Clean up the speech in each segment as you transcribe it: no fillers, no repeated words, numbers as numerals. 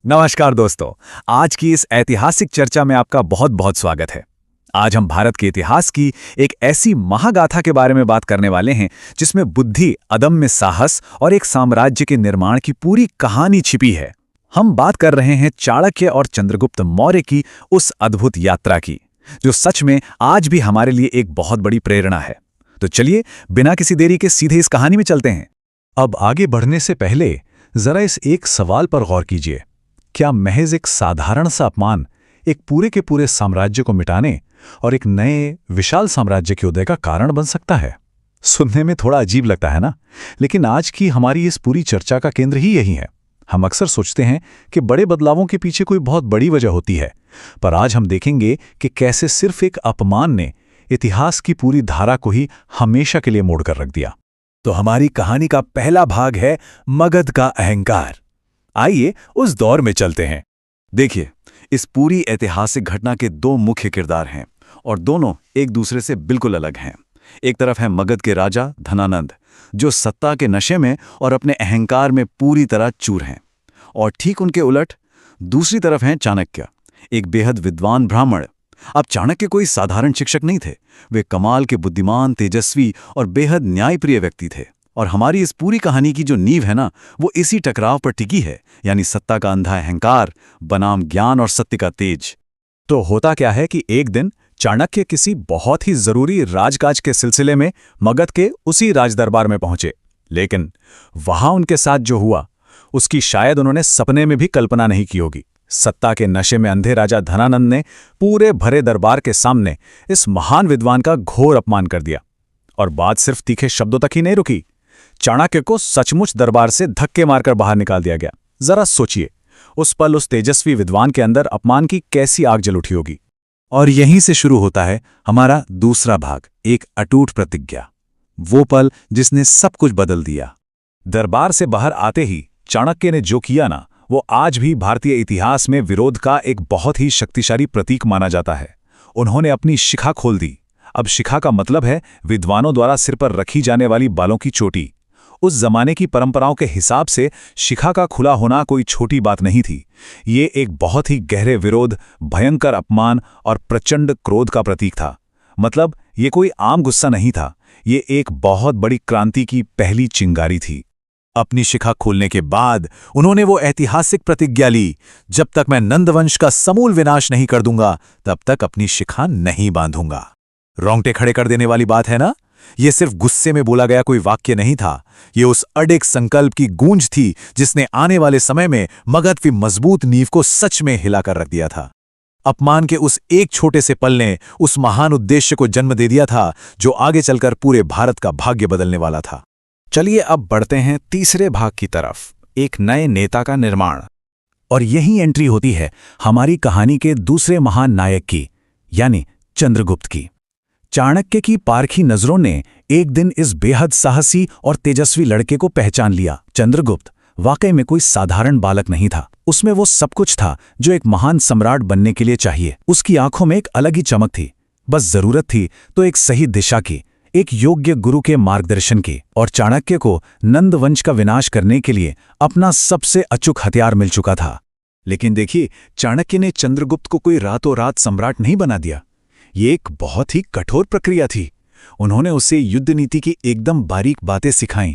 नमस्कार दोस्तों। आज की इस ऐतिहासिक चर्चा में आपका बहुत बहुत स्वागत है। आज हम भारत के इतिहास की एक ऐसी महागाथा के बारे में बात करने वाले हैं जिसमें बुद्धि, अदम्य साहस और एक साम्राज्य के निर्माण की पूरी कहानी छिपी है। हम बात कर रहे हैं चाणक्य और चंद्रगुप्त मौर्य की उस अद्भुत यात्रा की, जो सच में आज भी हमारे लिए एक बहुत बड़ी प्रेरणा है। तो चलिए बिना किसी देरी के सीधे इस कहानी में चलते हैं। अब आगे बढ़ने से पहले जरा इस एक सवाल पर गौर कीजिए। क्या महज एक साधारण सा अपमान एक पूरे के पूरे साम्राज्य को मिटाने और एक नए विशाल साम्राज्य के उदय का कारण बन सकता है? सुनने में थोड़ा अजीब लगता है ना, लेकिन आज की हमारी इस पूरी चर्चा का केंद्र ही यही है। हम अक्सर सोचते हैं कि बड़े बदलावों के पीछे कोई बहुत बड़ी वजह होती है, पर आज हम देखेंगे कि कैसे सिर्फ एक अपमान ने इतिहास की पूरी धारा को ही हमेशा के लिए मोड़कर रख दिया। तो हमारी कहानी का पहला भाग है मगध का अहंकार। आइए उस दौर में चलते हैं। देखिए, इस पूरी ऐतिहासिक घटना के दो मुख्य किरदार हैं और दोनों एक दूसरे से बिल्कुल अलग हैं। एक तरफ है मगध के राजा धनानंद, जो सत्ता के नशे में और अपने अहंकार में पूरी तरह चूर हैं, और ठीक उनके उलट दूसरी तरफ हैं चाणक्य, एक बेहद विद्वान ब्राह्मण। अब चाणक्य कोई साधारण शिक्षक नहीं थे, वे कमाल के बुद्धिमान, तेजस्वी और बेहद न्यायप्रिय व्यक्ति थे। और हमारी इस पूरी कहानी की जो नींव है ना, वो इसी टकराव पर टिकी है, यानी सत्ता का अंधा अहंकार बनाम ज्ञान और सत्य का तेज। तो होता क्या है कि एक दिन चाणक्य किसी बहुत ही जरूरी राजकाज के सिलसिले में मगध के उसी राजदरबार में पहुंचे, लेकिन वहां उनके साथ जो हुआ उसकी शायद उन्होंने सपने में भी कल्पना नहीं की होगी। सत्ता के नशे में अंधे राजा धनानंद ने पूरे भरे दरबार के सामने इस महान विद्वान का घोर अपमान कर दिया। और बात सिर्फ तीखे शब्दों तक ही नहीं रुकी, चाणक्य को सचमुच दरबार से धक्के मारकर बाहर निकाल दिया गया। जरा सोचिए, उस पल उस तेजस्वी विद्वान के अंदर अपमान की कैसी आग जल उठी होगी। और यहीं से शुरू होता है हमारा दूसरा भाग, एक अटूट प्रतिज्ञा। वो पल जिसने सब कुछ बदल दिया। दरबार से बाहर आते ही चाणक्य ने जो किया ना, वो आज भी भारतीय इतिहास में विरोध का एक बहुत ही शक्तिशाली प्रतीक माना जाता है। उन्होंने अपनी शिखा खोल दी। अब शिखा का मतलब है विद्वानों द्वारा सिर पर रखी जाने वाली बालों की चोटी। उस जमाने की परंपराओं के हिसाब से शिखा का खुला होना कोई छोटी बात नहीं थी। ये एक बहुत ही गहरे विरोध, भयंकर अपमान और प्रचंड क्रोध का प्रतीक था। मतलब ये कोई आम गुस्सा नहीं था, ये एक बहुत बड़ी क्रांति की पहली चिंगारी थी। अपनी शिखा खोलने के बाद उन्होंने वो ऐतिहासिक प्रतिज्ञा ली, जब तक मैं नंदवंश का समूल विनाश नहीं कर दूंगा, तब तक अपनी शिखा नहीं बांधूंगा। रोंगटे खड़े कर देने वाली बात है ना? ये सिर्फ गुस्से में बोला गया कोई वाक्य नहीं था, ये उस अडिग संकल्प की गूंज थी जिसने आने वाले समय में मगध की मजबूत नींव को सच में हिलाकर रख दिया था। अपमान के उस एक छोटे से पल ने उस महान उद्देश्य को जन्म दे दिया था जो आगे चलकर पूरे भारत का भाग्य बदलने वाला था। चलिए अब बढ़ते हैं तीसरे भाग की तरफ, एक नए नेता का निर्माण। और यही एंट्री होती है हमारी कहानी के दूसरे महान नायक की, यानी चंद्रगुप्त की। चाणक्य की पारखी नजरों ने एक दिन इस बेहद साहसी और तेजस्वी लड़के को पहचान लिया। चंद्रगुप्त वाकई में कोई साधारण बालक नहीं था। उसमें वो सब कुछ था जो एक महान सम्राट बनने के लिए चाहिए। उसकी आंखों में एक अलग ही चमक थी। बस जरूरत थी तो एक सही दिशा की, एक योग्य गुरु के मार्गदर्शन की। और चाणक्य को नंदवंश का विनाश करने के लिए अपना सबसे अचूक हथियार मिल चुका था। लेकिन देखिए, चाणक्य ने चंद्रगुप्त को कोई रातों रात सम्राट नहीं बना दिया। ये एक बहुत ही कठोर प्रक्रिया थी। उन्होंने उसे युद्ध नीति की एकदम बारीक बातें सिखाईं,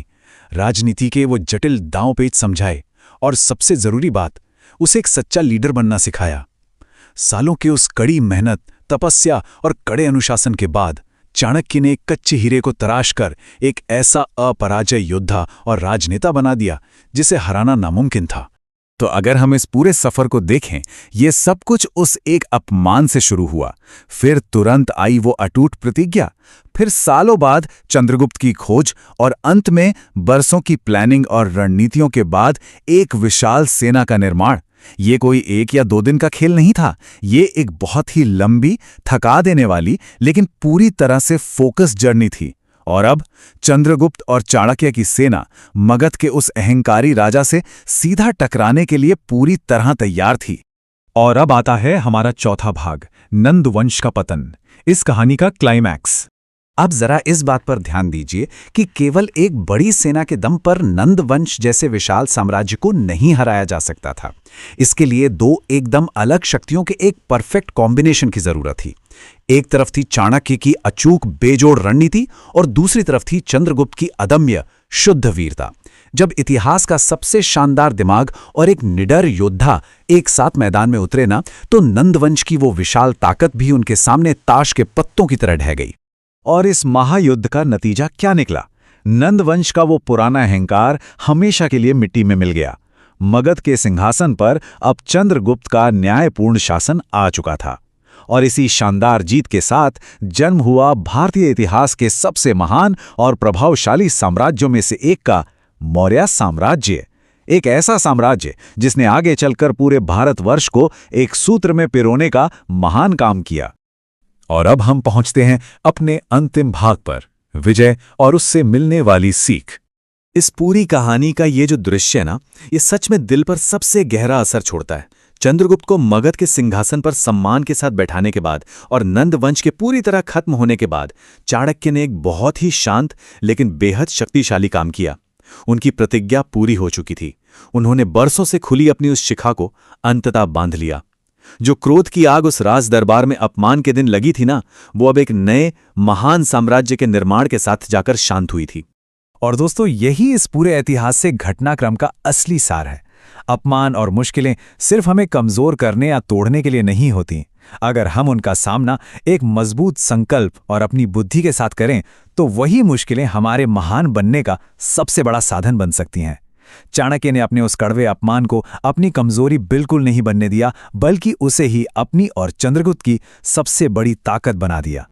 राजनीति के वो जटिल दांव पेच समझाए, और सबसे जरूरी बात, उसे एक सच्चा लीडर बनना सिखाया। सालों के उस कड़ी मेहनत, तपस्या और कड़े अनुशासन के बाद चाणक्य ने एक कच्चे हीरे को तराश कर एक ऐसा अपराजय योद्धा और राजनेता बना दिया जिसे हराना नामुमकिन था। तो अगर हम इस पूरे सफर को देखें, ये सब कुछ उस एक अपमान से शुरू हुआ, फिर तुरंत आई वो अटूट प्रतिज्ञा, फिर सालों बाद चंद्रगुप्त की खोज, और अंत में बरसों की प्लानिंग और रणनीतियों के बाद एक विशाल सेना का निर्माण। ये कोई एक या दो दिन का खेल नहीं था, ये एक बहुत ही लंबी, थका देने वाली लेकिन पूरी तरह से फोकस जर्नी थी। और अब चंद्रगुप्त और चाणक्य की सेना मगध के उस अहंकारी राजा से सीधा टकराने के लिए पूरी तरह तैयार थी। और अब आता है हमारा चौथा भाग, नंदवंश का पतन, इस कहानी का क्लाइमैक्स। अब जरा इस बात पर ध्यान दीजिए कि केवल एक बड़ी सेना के दम पर नंद वंश जैसे विशाल साम्राज्य को नहीं हराया जा सकता था। इसके लिए दो एकदम अलग शक्तियों के एक परफेक्ट कॉम्बिनेशन की जरूरत थी। एक तरफ थी चाणक्य की अचूक बेजोड़ रणनीति और दूसरी तरफ थी चंद्रगुप्त की अदम्य शुद्ध वीरता। जब इतिहास का सबसे शानदार दिमाग और एक निडर योद्धा एक साथ मैदान में उतरे ना, तो नंदवंश की वो विशाल ताकत भी उनके सामने ताश के पत्तों की तरह ढह गई। और इस महायुद्ध का नतीजा क्या निकला? नंदवंश का वो पुराना अहंकार हमेशा के लिए मिट्टी में मिल गया। मगध के सिंहासन पर अब चंद्रगुप्त का न्यायपूर्ण शासन आ चुका था। और इसी शानदार जीत के साथ जन्म हुआ भारतीय इतिहास के सबसे महान और प्रभावशाली साम्राज्यों में से एक का मौर्य साम्राज्य। एक ऐसा साम्राज्य जिसने आगे चलकर पूरे भारतवर्ष को एक सूत्र में पिरोने का महान काम किया। और अब हम पहुंचते हैं अपने अंतिम भाग पर, विजय और उससे मिलने वाली सीख। इस पूरी कहानी का ये जो दृश्य है ना, ये सच में दिल पर सबसे गहरा असर छोड़ता है। चंद्रगुप्त को मगध के सिंहासन पर सम्मान के साथ बैठाने के बाद और नंद वंश के पूरी तरह खत्म होने के बाद चाणक्य ने एक बहुत ही शांत लेकिन बेहद शक्तिशाली काम किया। उनकी प्रतिज्ञा पूरी हो चुकी थी। उन्होंने बरसों से खुली अपनी उस शिखा को अंततः बांध लिया। जो क्रोध की आग उस राज दरबार में अपमान के दिन लगी थी ना, वो अब एक नए महान साम्राज्य के निर्माण के साथ जाकर शांत हुई थी। और दोस्तों, यही इस पूरे ऐतिहासिक घटनाक्रम का असली सार है। अपमान और मुश्किलें सिर्फ हमें कमजोर करने या तोड़ने के लिए नहीं होती। अगर हम उनका सामना एक मजबूत संकल्प और अपनी बुद्धि के साथ करें, तो वही मुश्किलें हमारे महान बनने का सबसे बड़ा साधन बन सकती हैं। चाणक्य ने अपने उस कड़वे अपमान को अपनी कमजोरी बिल्कुल नहीं बनने दिया, बल्कि उसे ही अपनी और चंद्रगुप्त की सबसे बड़ी ताकत बना दिया।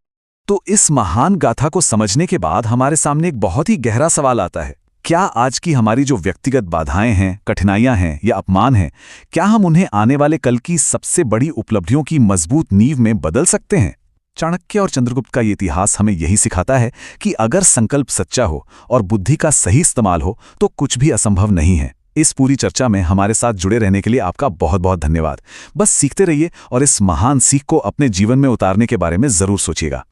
तो इस महान गाथा को समझने के बाद हमारे सामने एक बहुत ही गहरा सवाल आता है। क्या आज की हमारी जो व्यक्तिगत बाधाएं हैं, कठिनाइयां हैं या अपमान हैं, क्या हम उन्हें आने वाले कल की सबसे बड़ी उपलब्धियों की मजबूत नींव में बदल सकते हैं? चाणक्य और चंद्रगुप्त का ये इतिहास हमें यही सिखाता है कि अगर संकल्प सच्चा हो और बुद्धि का सही इस्तेमाल हो तो कुछ भी असंभव नहीं है। इस पूरी चर्चा में हमारे साथ जुड़े रहने के लिए आपका बहुत बहुत धन्यवाद। बस सीखते रहिए और इस महान सीख को अपने जीवन में उतारने के बारे में जरूर सोचिएगा।